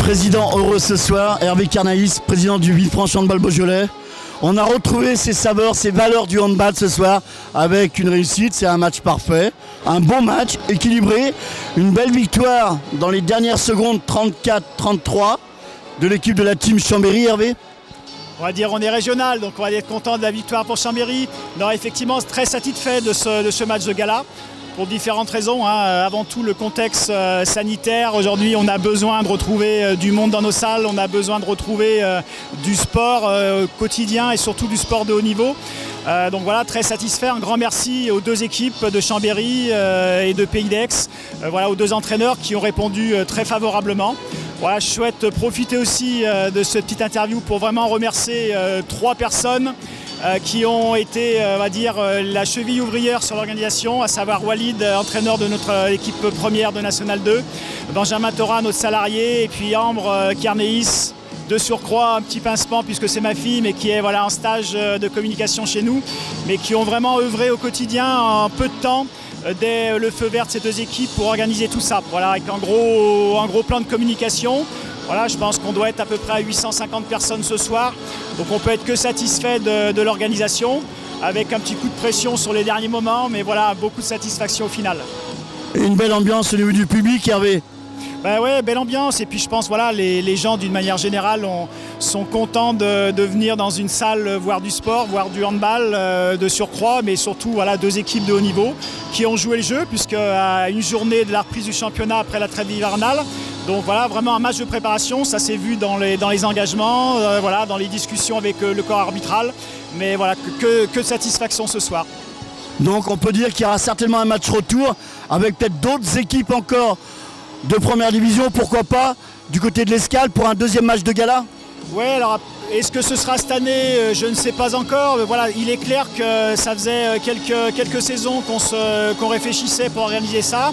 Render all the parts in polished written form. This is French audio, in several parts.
Président heureux ce soir, Hervé Carnaïs, président du Villefranche Handball Beaujolais. On a retrouvé ses saveurs, ses valeurs du handball ce soir avec une réussite, c'est un match parfait, un bon match, équilibré, une belle victoire dans les dernières secondes 34-33 de l'équipe de la team Chambéry, Hervé. On va dire on est régional, donc on va être content de la victoire pour Chambéry. Non, effectivement, très satisfait de ce match de gala. Pour différentes raisons, hein. Avant tout le contexte sanitaire. Aujourd'hui, on a besoin de retrouver du monde dans nos salles, on a besoin de retrouver du sport quotidien et surtout du sport de haut niveau. Donc voilà, très satisfait. Un grand merci aux deux équipes de Chambéry et de Pays d'Aix, voilà, aux deux entraîneurs qui ont répondu très favorablement. Voilà, je souhaite profiter aussi de cette petite interview pour vraiment remercier trois personnes qui ont été, on va dire, la cheville ouvrière sur l'organisation, à savoir Walid, entraîneur de notre équipe première de National 2, Benjamin Thorat, notre salarié, et puis Ambre Carnéis, de surcroît, un petit pincement puisque c'est ma fille, mais qui est voilà, en stage de communication chez nous, mais qui ont vraiment œuvré au quotidien en peu de temps dès le feu vert de ces deux équipes pour organiser tout ça. Voilà, avec un gros plan de communication. Voilà, je pense qu'on doit être à peu près à 850 personnes ce soir. Donc on peut être que satisfait de l'organisation, avec un petit coup de pression sur les derniers moments, mais voilà, beaucoup de satisfaction au final. Et une belle ambiance au niveau du public, Hervé. Ben ouais, belle ambiance. Et puis je pense voilà, les gens d'une manière générale sont contents de venir dans une salle voir du sport, voir du handball de surcroît, mais surtout voilà, deux équipes de haut niveau qui ont joué le jeu, puisque à une journée de la reprise du championnat après la trêve hivernale. Donc voilà, vraiment un match de préparation, ça s'est vu dans les engagements, voilà, dans les discussions avec le corps arbitral. Mais voilà, que de satisfaction ce soir. Donc on peut dire qu'il y aura certainement un match retour avec peut-être d'autres équipes encore de première division, pourquoi pas, du côté de l'Escale pour un deuxième match de gala? Oui, alors est-ce que ce sera cette année? Je ne sais pas encore. Mais voilà, il est clair que ça faisait quelques saisons qu'on réfléchissait pour organiser ça.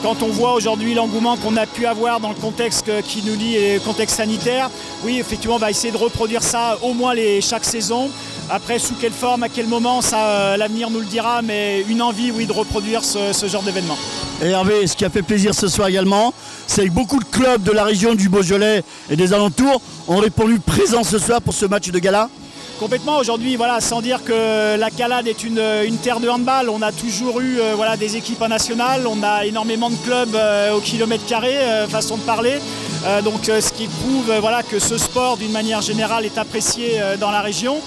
Quand on voit aujourd'hui l'engouement qu'on a pu avoir dans le contexte qui nous lie et le contexte sanitaire, oui, effectivement, on va essayer de reproduire ça au moins chaque saison. Après, sous quelle forme, à quel moment, ça, l'avenir nous le dira, mais une envie, oui, de reproduire ce genre d'événement. Et Hervé, ce qui a fait plaisir ce soir également, c'est que beaucoup de clubs de la région du Beaujolais et des alentours ont répondu présents ce soir pour ce match de gala. Complètement, aujourd'hui, voilà, sans dire que la Calade est une terre de handball, on a toujours eu voilà, des équipes en national, on a énormément de clubs au kilomètre carré, façon de parler. Donc ce qui prouve voilà, que ce sport d'une manière générale est apprécié dans la région.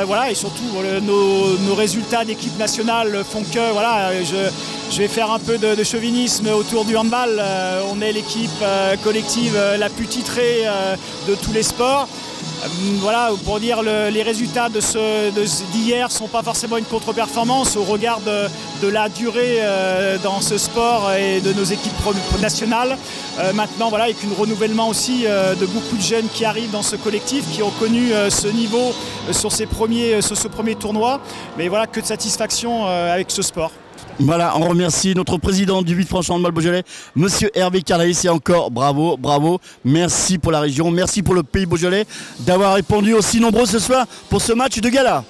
Voilà, et surtout nos résultats d'équipe nationale font que voilà, je vais faire un peu de chauvinisme autour du handball. On est l'équipe collective la plus titrée de tous les sports. Voilà, pour dire les résultats d'hier ne sont pas forcément une contre-performance au regard de la durée dans ce sport et de nos équipes nationales. Maintenant, voilà, avec un renouvellement aussi de beaucoup de jeunes qui arrivent dans ce collectif, qui ont connu ce niveau sur ce premier tournoi. Mais voilà, que de satisfaction avec ce sport. Voilà, on remercie notre président du Villefranche Handball Beaujolais, monsieur Hervé Carnaïs, et encore bravo, bravo, merci pour la région, merci pour le pays Beaujolais d'avoir répondu aussi nombreux ce soir pour ce match de gala.